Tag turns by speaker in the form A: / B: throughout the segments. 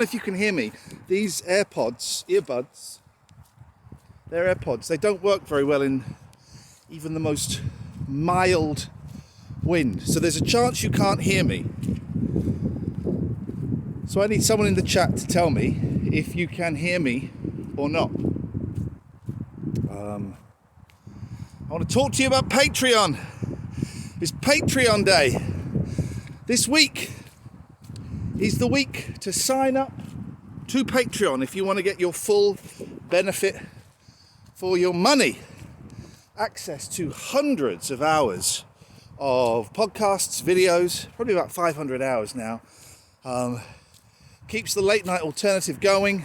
A: If you can hear me, these earbuds, they're AirPods. They don't work very well in even the most mild wind. So there's a chance you can't hear me. So I need someone in the chat to tell me if you can hear me or not. I want to talk to you about Patreon. It's Patreon Day. This week is the week to sign up to Patreon if you want to get your full benefit for your money. Access to hundreds of hours of podcasts, videos, probably about 500 hours now. Keeps the late night alternative going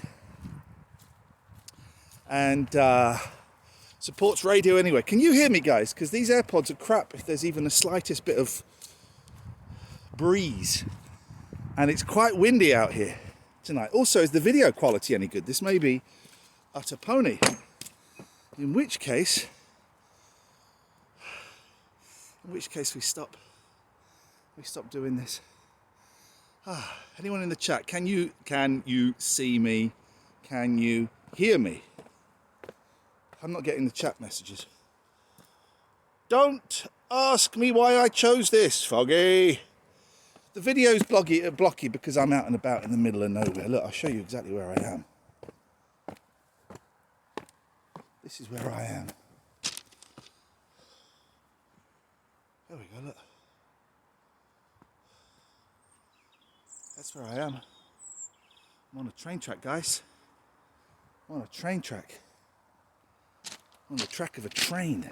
A: and supports radio anyway. Can you hear me, guys? Because these AirPods are crap if there's even the slightest bit of breeze. And it's quite windy out here tonight. Also, is the video quality any good? This may be utter pony. In which case we stop doing this. Anyone in the chat, can you see me? Can you hear me? I'm not getting the chat messages. Don't ask me why I chose this, Foggy. The video's blocky because I'm out and about in the middle of nowhere. Look, I'll show you exactly where I am. This is where I am. There we go, look. That's where I am. I'm on a train track, guys. I'm on a train track. On the track of a train.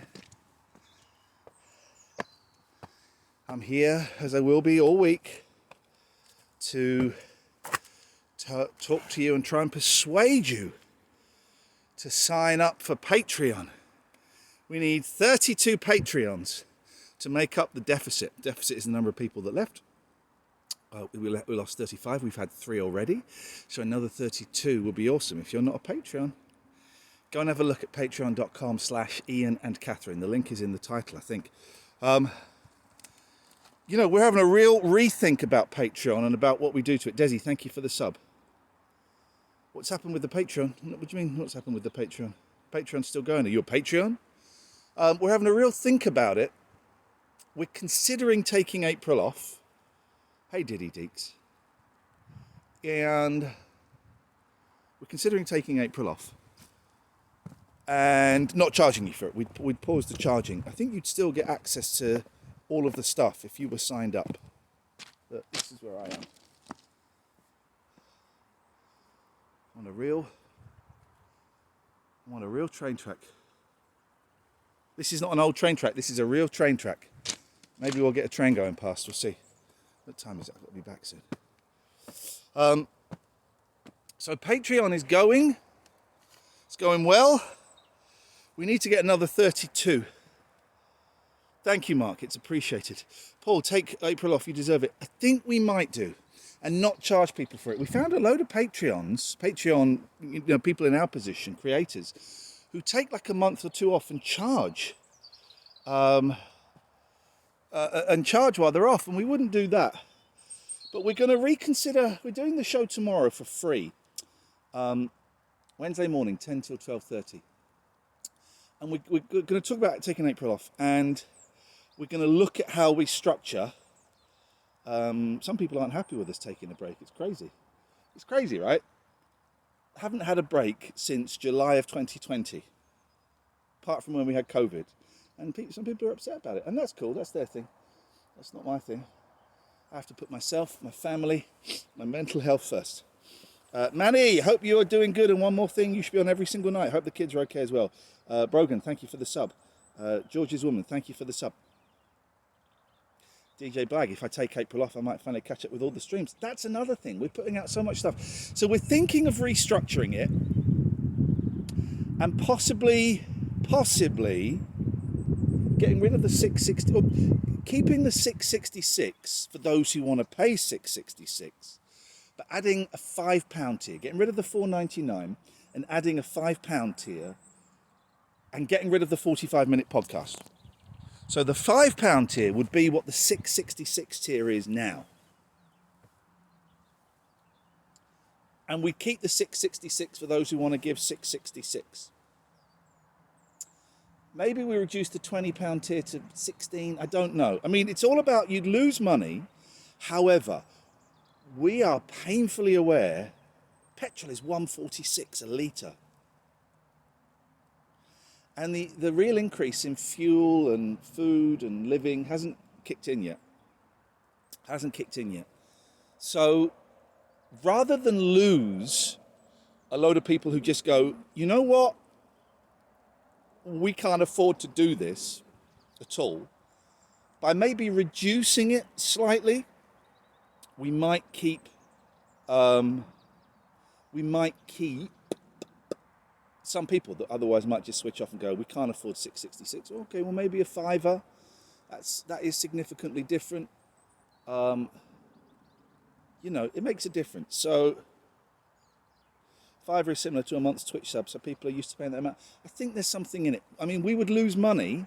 A: I'm here, as I will be all week, to talk to you and try and persuade you to sign up for Patreon. We need 32 Patreons to make up the deficit. Deficit is the number of people that left. We lost 35. We've had 3 already. So another 32 will be awesome. If you're not a Patreon, go and have a look at patreon.com/Ian and Catherine. The link is in the title, I think. You know, we're having a real rethink about Patreon and about what we do to it. Desi, thank you for the sub. What's happened with the Patreon? What do you mean, what's happened with the Patreon? Patreon's still going. Are you a Patreon? We're having a real think about it. We're considering taking April off. Hey, Diddy Deeks. And we're considering taking April off. And not charging you for it. We'd pause the charging. I think you'd still get access to all of the stuff if you were signed up. But this is where I am. I'm on a real train track. This is not an old train track. This is a real train track. Maybe we'll get a train going past. We'll see. What time is it? I've got to be back soon. So Patreon is going. It's going well. We need to get another 32. Thank you, Mark. It's appreciated. Paul, take April off. You deserve it. I think we might do, and not charge people for it. We found a load of Patreon, you know, people in our position, creators, who take like a month or 2 off and charge, while they're off, and we wouldn't do that. But we're going to reconsider. We're doing the show tomorrow for free, Wednesday morning, 10 till 12:30. And we're going to talk about taking April off, and we're going to look at how we structure. Some people aren't happy with us taking a break. It's crazy. It's crazy, right? I haven't had a break since July of 2020, apart from when we had COVID. And some people are upset about it, and that's cool. That's their thing. That's not my thing. I have to put myself, my family, my mental health first. Manny, hope you are doing good. And one more thing, you should be on every single night. Hope the kids are okay as well. Brogan, thank you for the sub. George's Woman, thank you for the sub. DJ Blag, if I take April off, I might finally catch up with all the streams. That's another thing. We're putting out so much stuff. So we're thinking of restructuring it and possibly getting rid of the 660, or keeping the 666 for those who want to pay 666, but adding a £5 tier, getting rid of the £4.99 and adding a £5 tier and getting rid of the 45-minute podcast. So the £5 tier would be what the 666 tier is now. And we keep the 666 for those who want to give 666. Maybe we reduce the £20 tier to 16. I don't know. I mean, it's all about, you'd lose money. However, we are painfully aware petrol is 1.46 a litre. And the real increase in fuel and food and living hasn't kicked in yet. So rather than lose a load of people who just go, you know what? We can't afford to do this at all. By maybe reducing it slightly, we might keep some people that otherwise might just switch off and go, we can't afford 666. Okay, well maybe a fiver. That is significantly different. You know, it makes a difference. So fiver is similar to a month's Twitch sub, so people are used to paying that amount. I think there's something in it. I mean, we would lose money,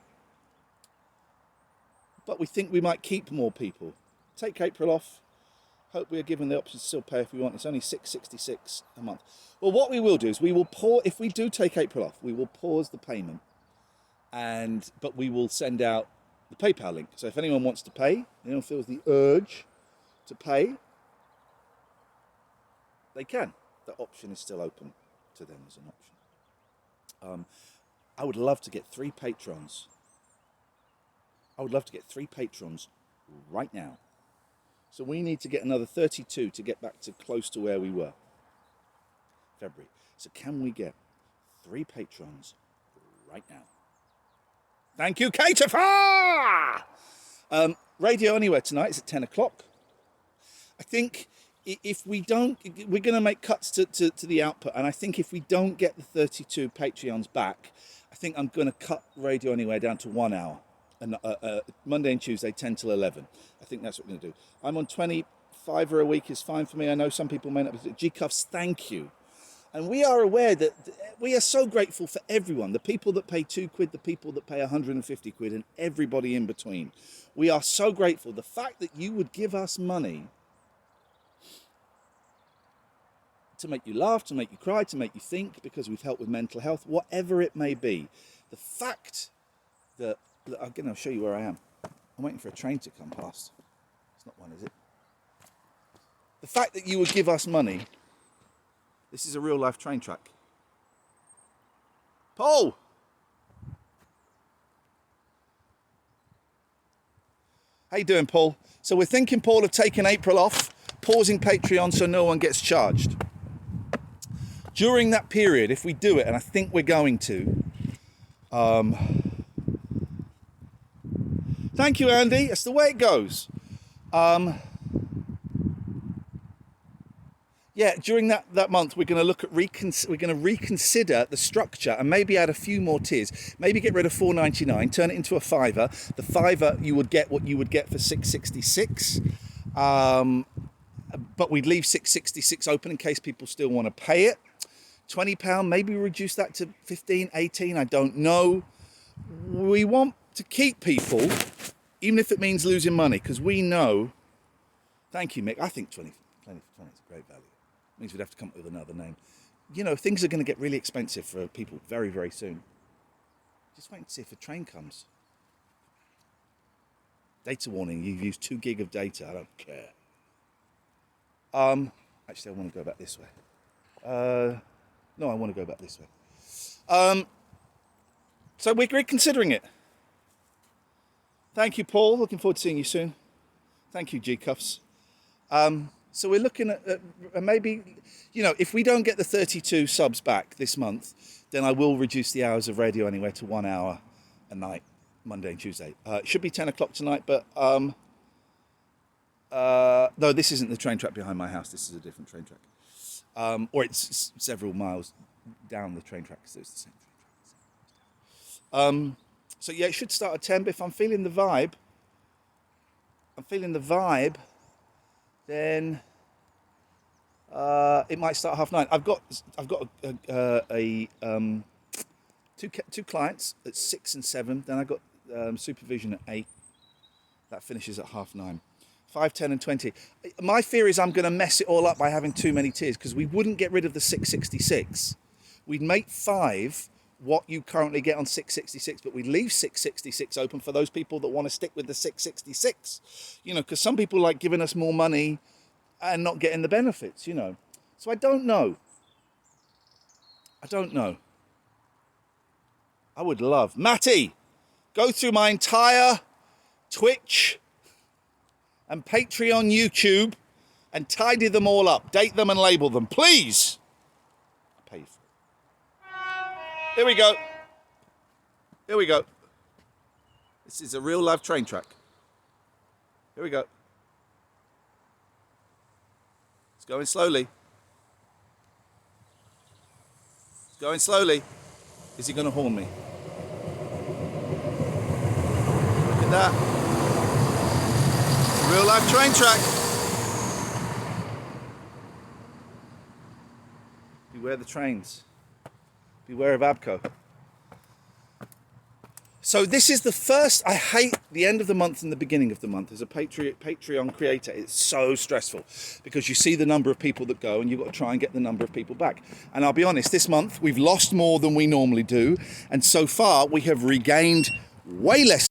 A: but we think we might keep more people. Take April off. Hope we are given the option to still pay if we want. It's only $6.66 a month. Well, what we will do is we will pause. If we do take April off, we will pause the payment, but we will send out the PayPal link. So if anyone wants to pay, anyone feels the urge to pay, they can. The option is still open to them as an option. I would love to get 3 patrons. Right now. So we need to get another 32 to get back to close to where we were. February. So can we get 3 patrons right now? Thank you, Caterfar! Radio Anywhere tonight is at 10 o'clock. I think if we don't, we're going to make cuts to the output. And I think if we don't get the 32 Patreons back, I think I'm going to cut Radio Anywhere down to 1 hour. And Monday and Tuesday, 10 till 11. I think that's what we're going to do. I'm on 25 a week is fine for me. I know some people may not be. G-Cuffs, thank you. And we are aware that we are so grateful for everyone. The people that pay £2, the people that pay 150 quid, and everybody in between. We are so grateful. The fact that you would give us money to make you laugh, to make you cry, to make you think, because we've helped with mental health, whatever it may be. The fact that, again, I'll show you where I am. I'm waiting for a train to come past. It's not one, is it? The fact that you would give us money. This is a real life train track. Paul! How you doing, Paul? So we're thinking, Paul, of taking April off, pausing Patreon so no one gets charged. During that period, if we do it, and I think we're going to, thank you, Andy. That's the way it goes. Yeah, during that month, we're going to look at reconsider the structure and maybe add a few more tiers. Maybe get rid of $4.99, turn it into a fiver. The fiver, you would get what you would get for $6.66. But we'd leave $6.66 open in case people still want to pay it. £20, maybe reduce that to 15, 18, I don't know. We want to keep people, even if it means losing money, because we know, thank you, Mick, I think 20 is a great value. It means we'd have to come up with another name. You know, things are going to get really expensive for people very, very soon. Just wait and see if a train comes. Data warning, you've used 2 gig of data, I don't care. Actually, I want to go back this way. No, I want to go back this way. So we're reconsidering it. Thank you, Paul. Looking forward to seeing you soon. Thank you, G-Cuffs. So we're looking at maybe, you know, if we don't get the 32 subs back this month, then I will reduce the hours of Radio Anywhere to 1 hour a night, Monday and Tuesday. It should be 10 o'clock tonight, but no, this isn't the train track behind my house. This is a different train track. Or it's several miles down the train track, so it's the same train track. So yeah, it should start at 10, but if I'm feeling the vibe, then it might start at 9:30. I've got two clients at 6 and 7. Then I've got supervision at 8. That finishes at 9:30. 5, 10 and 20. My fear is I'm going to mess it all up by having too many tiers, because we wouldn't get rid of the 666. We'd make 5 what you currently get on 666, but we'd leave 666 open for those people that want to stick with the 666. You know, because some people like giving us more money and not getting the benefits, you know. So I don't know. I would love... Matty, go through my entire Twitch and Patreon YouTube and tidy them all up. Date them and label them, please. I pay for it. Here we go. Here we go. This is a real live train track. Here we go. It's going slowly. It's going slowly. Is he going to horn me? Look at that. It's a real life train track. Beware the trains. Beware of Abco. So this is the first... I hate the end of the month and the beginning of the month. As a Patreon creator, it's so stressful because you see the number of people that go and you've got to try and get the number of people back. And I'll be honest, this month we've lost more than we normally do. And so far we have regained way less